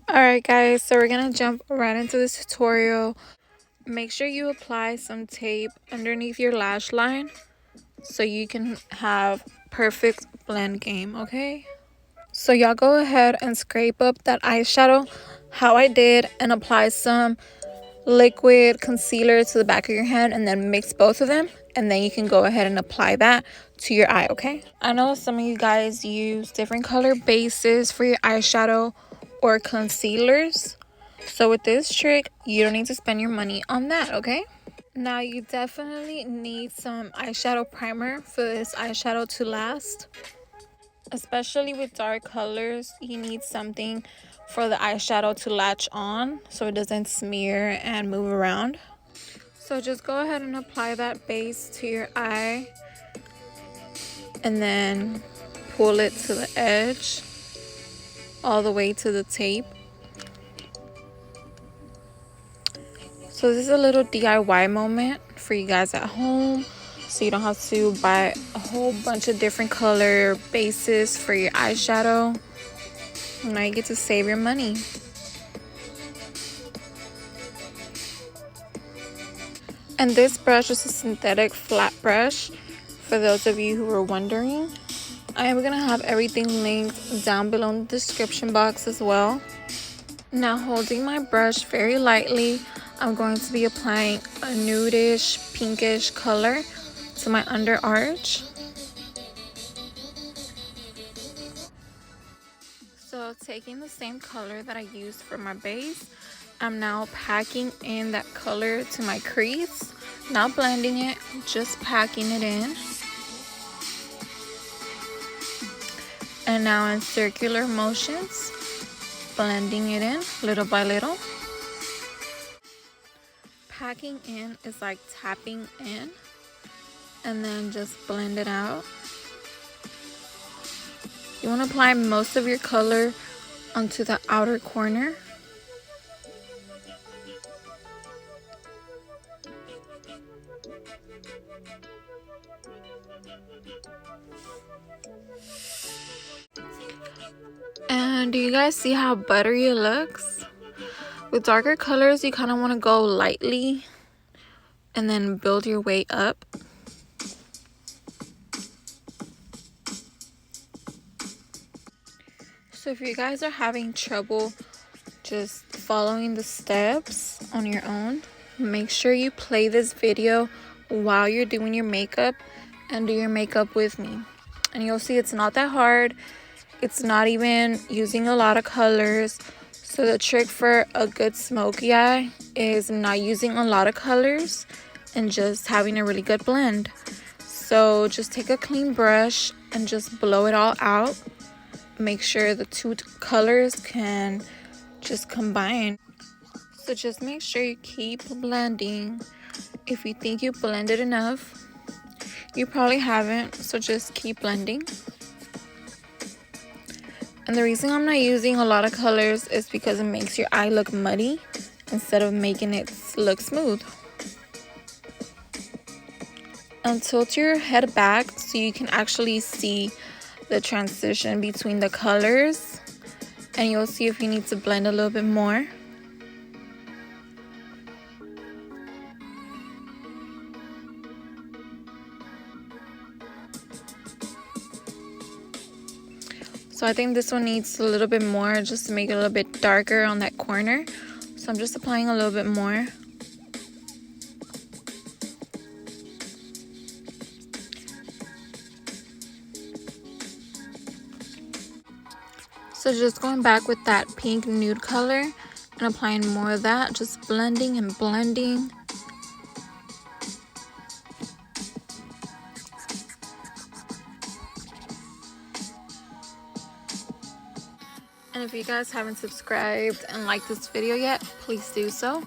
Alright guys, so we're gonna jump right into this tutorial. Make sure you apply some tape underneath your lash line so you can have perfect blend game, okay? So y'all go ahead and scrape up that eyeshadow how I did and apply some liquid concealer to the back of your head and then mix both of them, and then you can go ahead and apply that to your eye, okay? I know some of you guys use different color bases for your eyeshadow or concealers, so with this trick you don't need to spend your money on that, okay? Now you definitely need some eyeshadow primer for this eyeshadow to last. Especially with dark colors, you need something for the eyeshadow to latch on so it doesn't smear and move around. So just go ahead and apply that base to your eye and then pull it to the edge all the way to the tape. So this is a little DIY moment for you guys at home, so you don't have to buy a whole bunch of different color bases for your eyeshadow. Now you get to save your money. And this brush is a synthetic flat brush, for those of you who were wondering. I am going to have everything linked down below in the description box as well. Now holding my brush very lightly, I'm going to be applying a nudish pinkish color to my under arch. So taking the same color that I used for my base, I'm now packing in that color to my crease. Not blending it, just packing it in. And now in circular motions, blending it in little by little. Packing in is like tapping in, and then just blend it out. You want to apply most of your color onto the outer corner. And do you guys see how buttery it looks? With darker colors, you kind of want to go lightly and then build your way up. So if you guys are having trouble just following the steps on your own, make sure you play this video while you're doing your makeup and do your makeup with me. And you'll see it's not that hard. It's not even using a lot of colors. So the trick for a good smoky eye is not using a lot of colors and just having a really good blend. So just take a clean brush and just blow it all out. Make sure the two colors can just combine. So just make sure you keep blending. If you think you blended enough, you probably haven't, so just keep blending. And the reason I'm not using a lot of colors is because it makes your eye look muddy instead of making it look smooth. And tilt your head back so you can actually see the transition between the colors, and you'll see if you need to blend a little bit more. So I think this one needs a little bit more just to make it a little bit darker on that corner. So I'm just applying a little bit more. So just going back with that pink nude color and applying more of that, just blending and blending. And if you guys haven't subscribed and liked this video yet, please do so.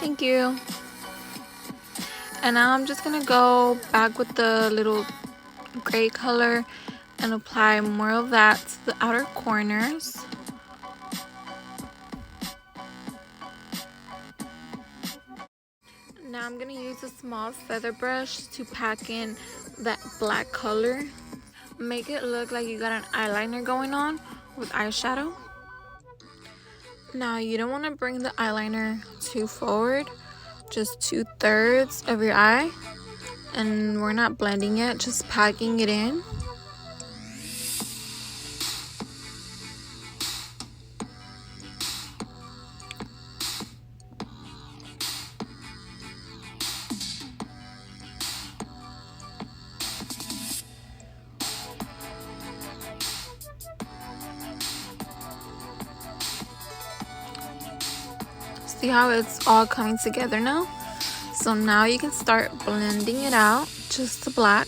Thank you. And now I'm just gonna go back with the little gray color and apply more of that to the outer corners. Now I'm gonna use a small feather brush to pack in that black color make it look like you got an eyeliner going on with eyeshadow. Now you don't want to bring the eyeliner too forward, just 2/3 of your eye, and we're not blending it, just packing it in. See how it's all coming together now? So now you can start blending it out just to black.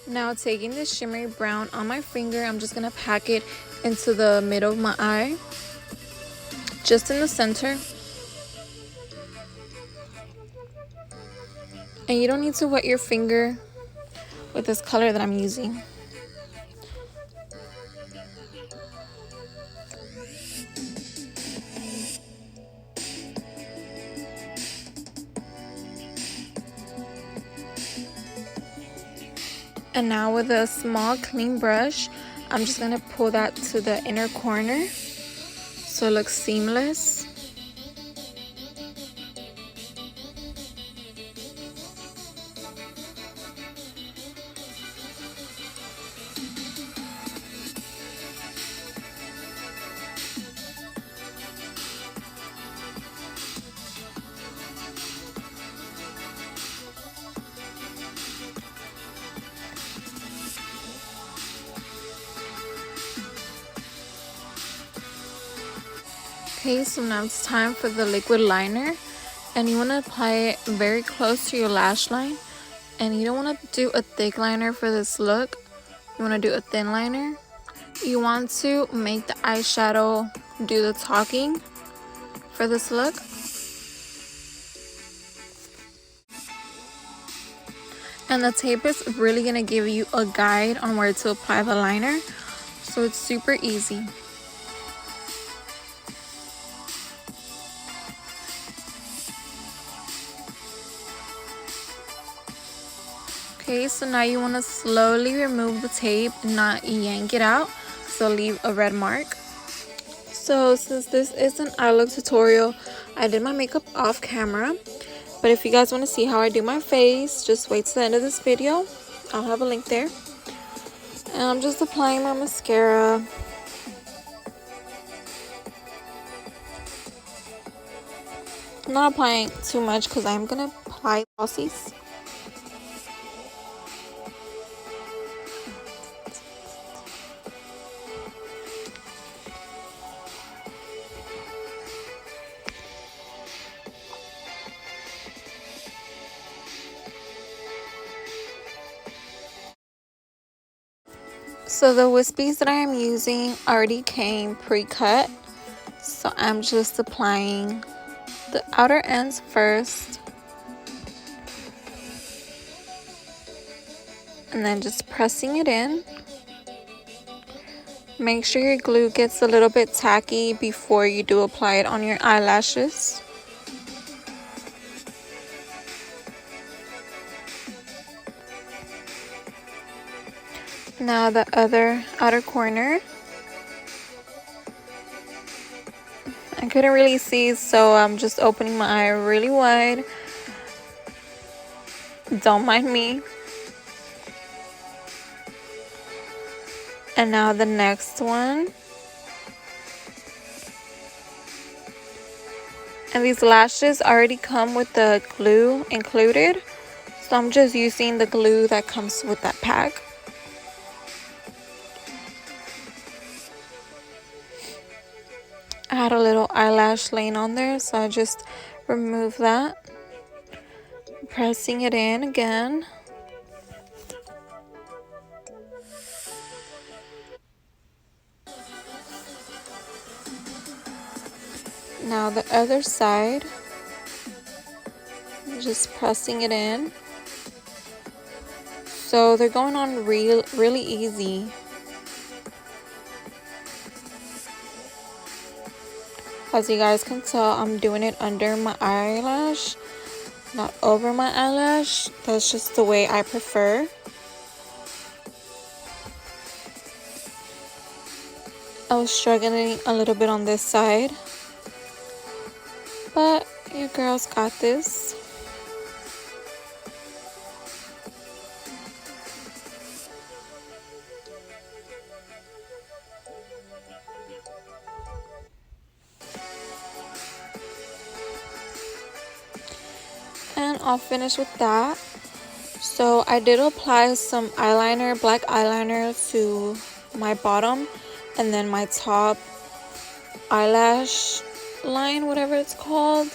Now taking this shimmery brown on my finger, I'm just gonna pack it into the middle of my eye, just in the center. And you don't need to wet your finger with this color that I'm using. And now with a small clean brush, I'm just gonna pull that to the inner corner so it looks seamless. Okay, so now it's time for the liquid liner, and you want to apply it very close to your lash line, and you don't want to do a thick liner for this look. You want to do a thin liner. You want to make the eyeshadow do the talking for this look. And the tape is really going to give you a guide on where to apply the liner, so it's super easy. Okay, so now you want to slowly remove the tape, not yank it out, so leave a red mark. So since this is an eye look tutorial, I did my makeup off camera, but if you guys want to see how I do my face, just wait till the end of this video. I'll have a link there. And I'm just applying my mascara. I'm not applying too much because I'm going to apply Falsies. So the wispies that I am using already came pre-cut, so I'm just applying the outer ends first, and then just pressing it in. Make sure your glue gets a little bit tacky before you do apply it on your eyelashes. Now the other outer corner. I couldn't really see, so I'm just opening my eye really wide. Don't mind me. And now the next one. And these lashes already come with the glue included, so I'm just using the glue that comes with that pack. I had a little eyelash laying on there, so I just removed that. Pressing it in again. Now the other side, just pressing it in. So they're going on really easy. As you guys can tell, I'm doing it under my eyelash, not over my eyelash. That's just the way I prefer. I was struggling a little bit on this side, but your girls got this. And I'll finish with that. So I did apply some eyeliner, black eyeliner to my bottom and then my top eyelash line, whatever it's called.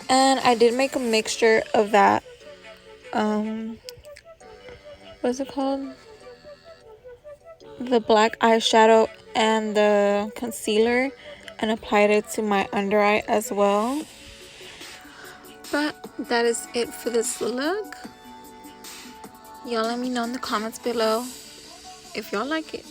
And I did make a mixture of that, what's it called? The black eyeshadow and the concealer, and applied it to my under eye as well. But that is it for this look. Y'all let me know in the comments below if y'all like it.